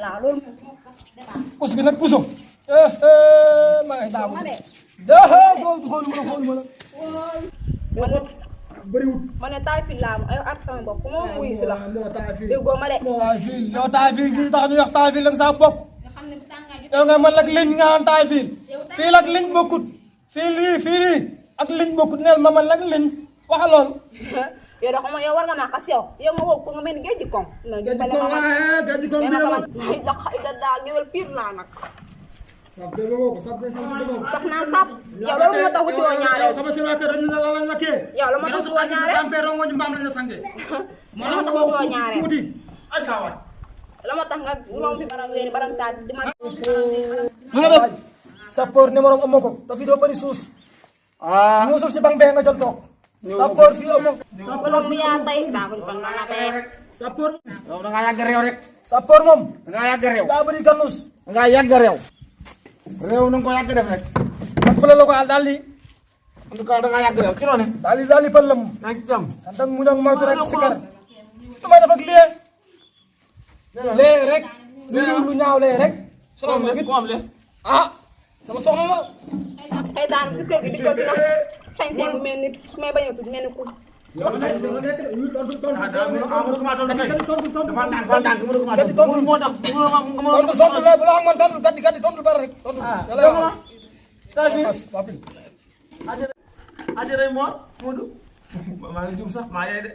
laa loolu kus bi nag kuso maa ngi daaw xooluma la bëriwut ma ne taay fi laa ay at sama bopp moo wuyu si la déggoo ma de yow taay fii gi tax ñu wax taay fii la sa bokk yow nga man ak liñ nga am taay fii fii ak liñ bokkut fii ak liñ bokkut neel ma man ak liñ waxa lool yow da xama yow war nga maa xas yow nga wow ko nga mel ni géej gi koŋ géej gi koŋ bi la xayda daa géwél pire laa nag saf naa sap yow loolu moo tax wuti woo ñaareel yow la moo tax wuti woo ñaareel la moo tax wuti woo ñaareel la moo tax nga romb fi baram weeri baram taat di ma sappoor numéro amoo ko te fii doo bëri suus muusul si bang bee nga jël toog sappoor fii amoo ko wala mu yaa tay daa ko fan la bee sappoor yow da ngaa yàgg réew rek sappoor moom da ngaa yàgg réew daa bëri ganus da ngaa yàgg réew réew na nga ko yàgg def rek fële la ko daal di en tout cas da ngaa yàgg réew ci loone daal di fël la moom naa ci jàmm sant ak mu nag moytu rek si kar damay def ak lee rek lu ñaaw lee rek soxna bi ko am le sama soxna la xëy daan si kër gi di ko dina sañ-sañ bu mel ni may bañ a tudd mel ni ku ajaray mo Modou maa ngi jum sax maa yey de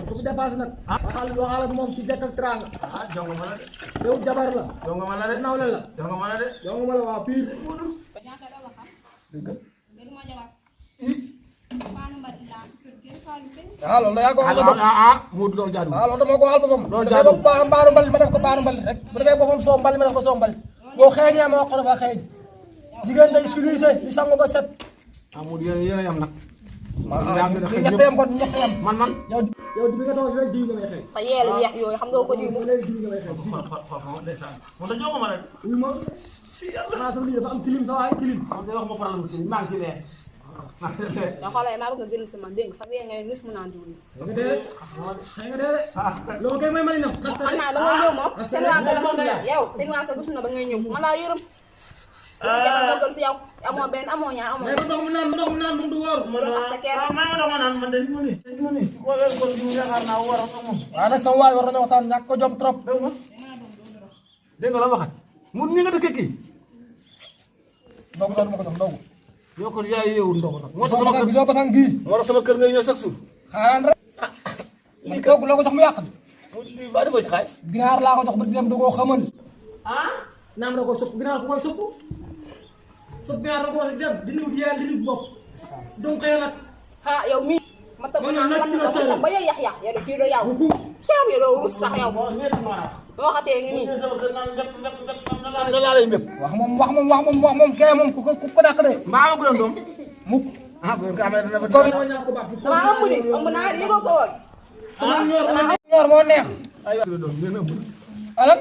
ko fi dépassé nag waxal ak moom ci jekk ak teraanga jonga ma la de yow jabar la jonga ma la de nawle la jonga ma la de jonga ma la waa pire loolu yaa ko waxal boppam Modou loolu jaadu loolu dama ko waxal boppam loolu jaadu mbaaru mbali ma def ko mbaaru mbali rek bu defee boppam soo mbali ma def ko soo mbali boo xeeñee ma wax ko dafa xeeñ jigéen day civilisé di sangu ba set Modou yéen a yam nag ñett yam kon ñett yam man yow bi nga doon rek diw nga may xeeñ sa yeelu yeex yooyu xam nga ko diw diw nga may xeeñ ndeysaan mo da jonga ma la de oui ma ci yàlla sa lii dafa am tilim sa waay tilim man day wax ma problème ci maa ngi ci leer da xoolal maa bëgg nga gën si man dégg nga sa wee ngay nis mu naan diwli nga dee loolu kay may mali nam xam naa ba ngay ñëw moom seen waa kër moom yow seen waa kër gis na ba ngay ñëw man laa yërëm jabar moo gën si yow amoo benn amoo ñaar amoo mais ndox mu naan moom du wóor maa nga dox ma naan man de mu ni ko leen ko du yaakaar naa war ak moom waaw nag sama waay war nañu waxtaan ñàkk ko jom trop dégg nga la waxat mu ni nga dëkk kii ndogu sax duma ko jox ndogu yow kon yaay yeewul ndox nag moo tax sama kër gisoo basang gii moo tax sama kër ngay ñëw chaque jour xaaraan rek man togg loo ko jox mu yàq ba defoo ci xaay ginaar laa ko jox ba dem da koo xamal naam da koo sopp ginaar ko koy sopp ginaar da ko wax dem di nuyu yàlla di nuyu bopp donc xëy nag yow mii ma toog naa man na ko sax ba yow yax yow de kii do yow ceeb yow doo rus sax yow boo waxatee ngi nii da laa lay mbépp wax moom kee moom ku ko dàq de mbaa ma gënoon doom mukk bu ko amee dafa damaa ëmb ni ëmb naa di yëgoo ko woon ñor moo neex ay doom ngeen ëmb alam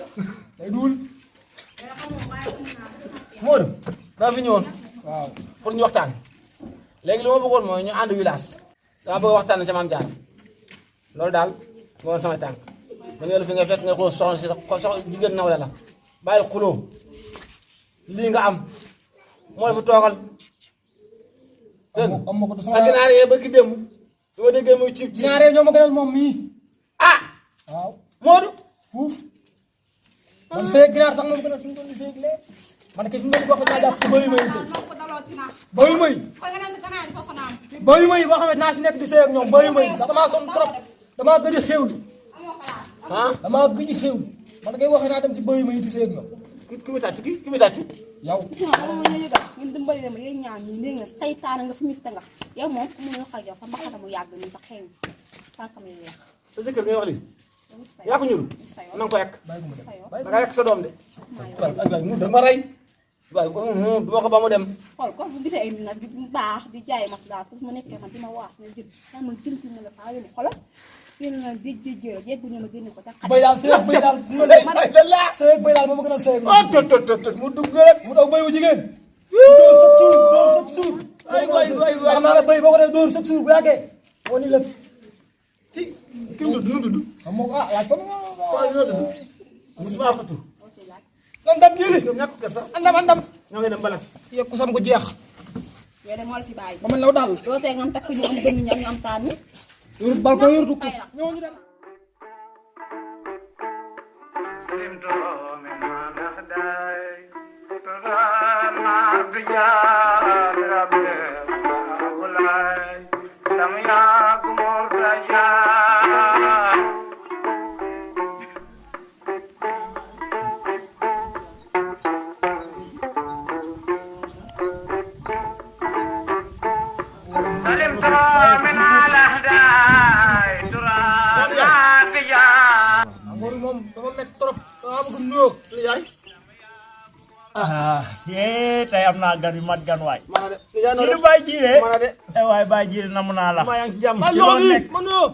day duul Modou daa fi ñëwoon waaw pour ñu waxtaan léegi li ma bëggoon mooy ñu ànd village dama bëgg waxtaan ca Maam Jaar loolu daal moo woon sama tànk ma ñëw la fi nga fekk nga xuloo soxna si soxna jigéen nawle la bàyyil xuloo lii nga am moo la fi toogal dégg nga sa ginaar yee ba ki démb su ma déggee muy cib ginaar yee ñoo ma gënal moom mii waaw Modou fuuf man sëy ginaar sax moom gënal fi mu doon di sëy lee man kay fi mu doon di bokk naa jàpp ci bëyu may sëy bëyu may boo xam ne naa si nekk di sëy ak ñoom bëyu may sax damaa sonn trop damaa gëj a xéwlu damaa gëj a xéwlu man kay waxee naa dem si bëyu may di sëy ak ñoom ki mu tàccu ki mu tàccu yow gis nga xam nga ñu yëgal ñun dimbali leen ma yéen ñaan ñi léegi nga saytaane nga fi miste nga yow moom mu ñu wax ak yow sa mbaxana mu yàgg nii sa xeeñ tànkam yi weex sa jëkkër ngay wax lii yaa ko ñuul na nga ko yàq da nga yàq sa doom de waay mu dama rey waaye du ma ko ba mu dem xool ko bu gisee ay nit nag di baax di jaay mas daal fu ma nekkee man di ma waas na jël daa man jënti na la faa yónni xoolal yéen na jéj bu ñu ma génne ko tax bëy daal sëy bëy daal sëy bëy daal moo ma gënal sëy tot mu dugg rek mu daw bëy wu jigéen dóor chaque jour waay xam naa ne bëy boo ko dee dóor chaque jour bu yàggee moo ni la ci ki mu tudd nu mu tudd moo ko laaj ko musuma fatu Andam jili. ñak ko sax Andam. ñoo ngi dem balak Yow kusam ko jeex. yow de moo la fi bàyyi. Ba man law dal. doo tee nga am takk ñu am gën ñu am taan ni. Yor balko yor du kus. Ñoo ñu dem. Angor moom dama met trop. Dama bëgg nuyoo. Tey am naa gan yu mat gan waay. mana de ya no Ci lu Baye Djilé. mana de Waay Baye Djilé namm naa la. ma yang ci jam Ma loxo bi ma nuyoo.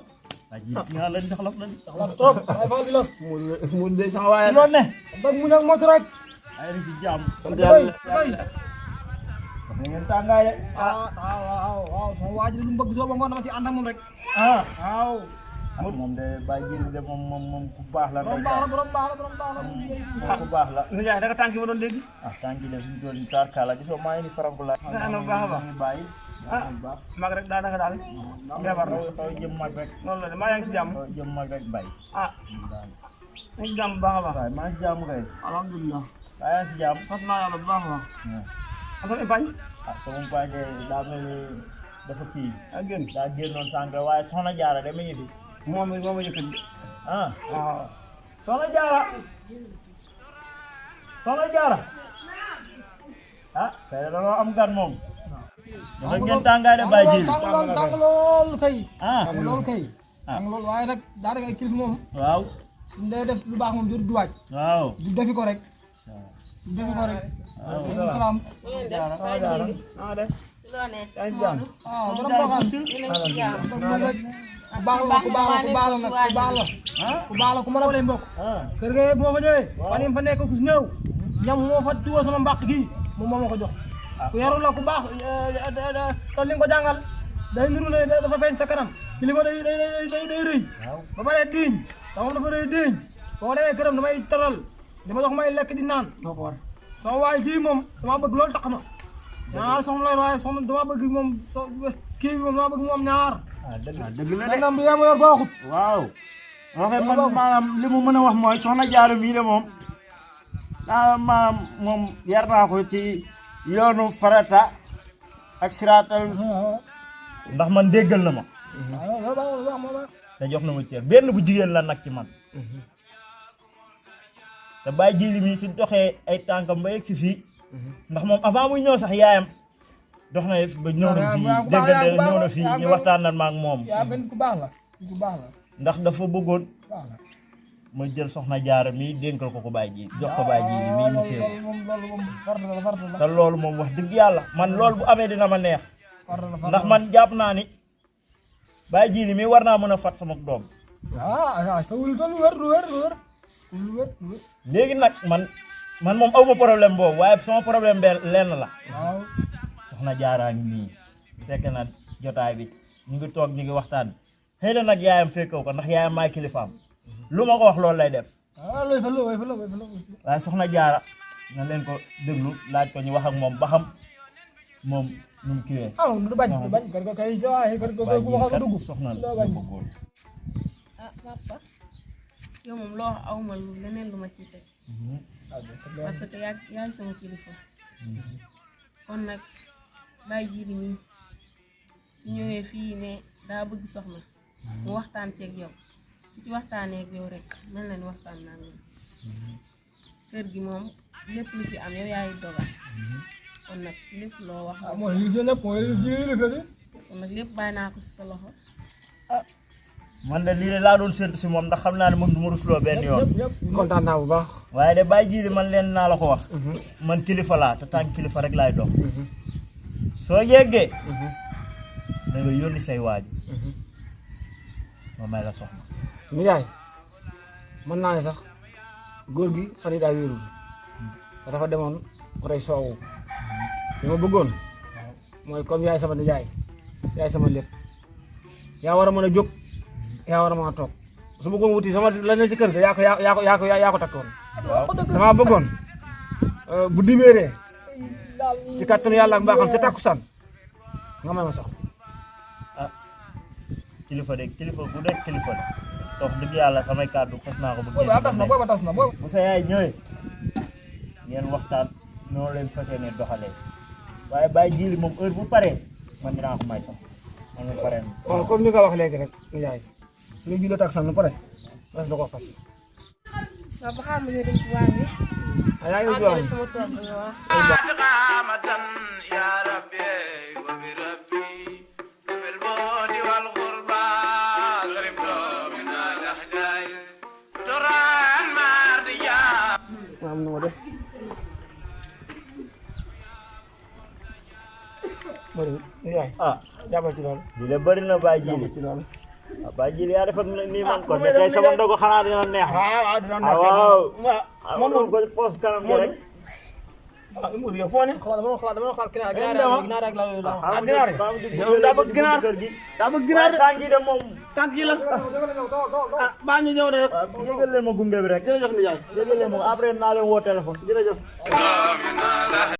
Baye Djilé nga leen doxal leen. Xala trop. Ay fa bi la. mu de sama waay Ci loon ne. Dag mu nak mot rek. Ay ri ci jàmm. sant Koy yàlla koy. Ni ngeen tàngaay de. Waaw sama waji lu mu bëgg so ba ngoon dama ci ànd ak moom rek. Ah. Waaw. Moom de Baye Djilé de moom ku baax la. Borom baax la borom baax la borom baax la. Ku baax la. ni jaay da nga tànk ma doon dégg Ah tànk de suñu tool yi taar kala gisoo maa ngi ni faranku la. Nga ànd bu baax a baax. Baye. mag rek daanaka daal feebar na Xaw jëm mag rek. noonu la de maa yang ci jàmm Xaw jëm mag rek Baye. ah ñu ngi jàmm bu baax a baax Baye maa ngi ci jàmm kay. alhamdulilah Baye yaa ngi ci jàmm. sant naa yàlla bu baax a baax an sama impañ Ah sama baay de daa mel ni dafa kii. ak gën daa génnoon sànq waaye soxna jaara de mi ngi fi. moom a yëkkati Ah. waaw Soxna Jaara Soxna Jaara ah tey dañoo am gan moom. dafa ngeen tàngaay de Baye Djilé. Tàng lool kay. Ah Tàng lool kay. Tàng lool waaye nag daanaka ay kilif moom waaw suñ dee def lu baax moom du waaj. waaw. Du defi ko rek. Du defi ko rek. Salaam. ah de loo ne. yaa ngi ci jàmm Ah borom baaxal. Ku baax la ku baax la ku baax la nag ku baax la. Ku baax la ku mën a wale mbokk. Ah Kër ga moo fa ñëwee. fan yii fa nekk ku si ñëw. ñam moo fa tuwa sama mbàq gi moom moo ma ko jox. Ku yaru la ku baax kon li nga ko jàngal day niru ne dafa feeñ sa kanam kilifa day rëy. Ba pare diiñ te moom dafa rëy diiñ boo demee këram damay taral dama jox may lekk di naan. sama waay ji moom dama bëgg loolu tax ma ñaar soxna lay waaye soxna dama bëgg moom kii bi moom dama bëgg moom ñaar. dëgg la de. maanaam bi yaa ma yor baaxut. waaw. waxee man maanaam li mu mën a wax mooy soxna Jaara mii de moom maanaam moom yar naa ko ci yoonu farata ak siraatal ndax man déggal na ma. waaw loolu baax loolu baax moo baax. te jox na ma cër benn bu jigéen la nag ci man. te Baye Djilé mi si doxee ay tànkam ba yegg si fii ndax moom avant muy ñëw sax yaayam dox na ba ñëw na fii déggante ñëw na fii ñu waxtaan na ma ak moom. yaa gën ku baax la ku baax la ndax dafa bëggoon baax la. ma jël soxna Jaara mi dénkal ko Baye Djilé jox ko Baye Djilé mii mu téye loolu moom farata la farata la te loolu moom wax dëgg yàlla man loolu bu amee dina ma neex farata la ndax man jàpp naa ni Baye Djilé mi war naa mën a fat sama doom. ah sa wul lu wér lu wér lu wér lu wér lu wér. léegi nag man moom awma problème boobu waaye sama problème lenn la. waaw. soxna Jaaraa ngi nii fekk na jotaay bi ñu ngi toog ñu ngi waxtaan xëy na nag yaayam fekkoo ko ndax yaayam maay kilifaam lu ma ko wax loolu lay def. looy fa la waaye soxna Jaara na leen ko déglu laaj ko ñu wax ak moom ba xam moom nu mu kiiwee. du bañ kër ga kay waaye kër ga ku wax ko dugg soxna la bañ. bëggoon. ah papa yow moom loo wax awma lu leneen lu ma ciy teg parce que yaay sama kilifa kon nag Baye Djilé mi su ñëwee fii ne daa bëgg soxna mu waxtaan ceeg yow su ci waxtaanee ak yow rek mel na ni waxtaan naa moom kër gi moom lépp lu fi am yow yaay dogal kon nag lépp loo wax mooy yilif lépp mooy yilif di kon nag lépp bàyyi naa ko si sa loxo man de lii de laa doon séntu si moom ndax xam naa ne moom du ma rusloo benn yoon. kontaan naa bu baax waaye de Baye Djilé man leen naa la ko wax. man kilifa laa te tànk kilifa rek laay dox. soo yeggee. da nga yónni say waaj. ma may la soxna. mi yaay mën naa ne sax góor gi fan yi daa wéerul te dafa demoon rey soowu li ma bëggoon mooy comme yaay sama nijaay yaay sama lépp yaa war a mën a jóg yaa war a mën a toog su ma ko wuti sama la ne ci kër ga yaa ko takkoon dama bëggoon bu dibéeree ci kàttanu yàlla ak mbaaxam ca takkusaan nga may ma soxla. ah kilifa de kilifa bu dee kilifa la wax dëgg yàlla samay kàddu xas naa ko. boobu tas na boobu. bu sa yaay ñëwee ngeen waxtaan noonu leen fas yéene doxalee waaye bàyyi jiili moom heure bu paree man dinaa ko may soxla man mu paree na. waaw comme ni nga wax léegi rek yaay suñu jullee takkusaan ba pare mas na ko fas. waaw ba xam ne dem ci waañ bi. yaa ngi doon sama tool bi waaw. am na ma def bëri yaay jàppal ci loolu di la bëri na bàyyi jiili ci loolu bàyyi jiili yaa defal nii man kon ne tey sama ndogu xanaa dina neex. waaw dina neex waaw man ko poos kanam gi rek. Mour yow foo ne dama xalaat ginaar rek la ginaar yow daa bëgg ginaar daa bëgg ginaar tànk yi de moom tànk yi la baa ñu ñëw de rek jégal leen ma gunge bi rek jërëjëf nijaay jégal leen ma après naa leen woo téléphone jërëjëf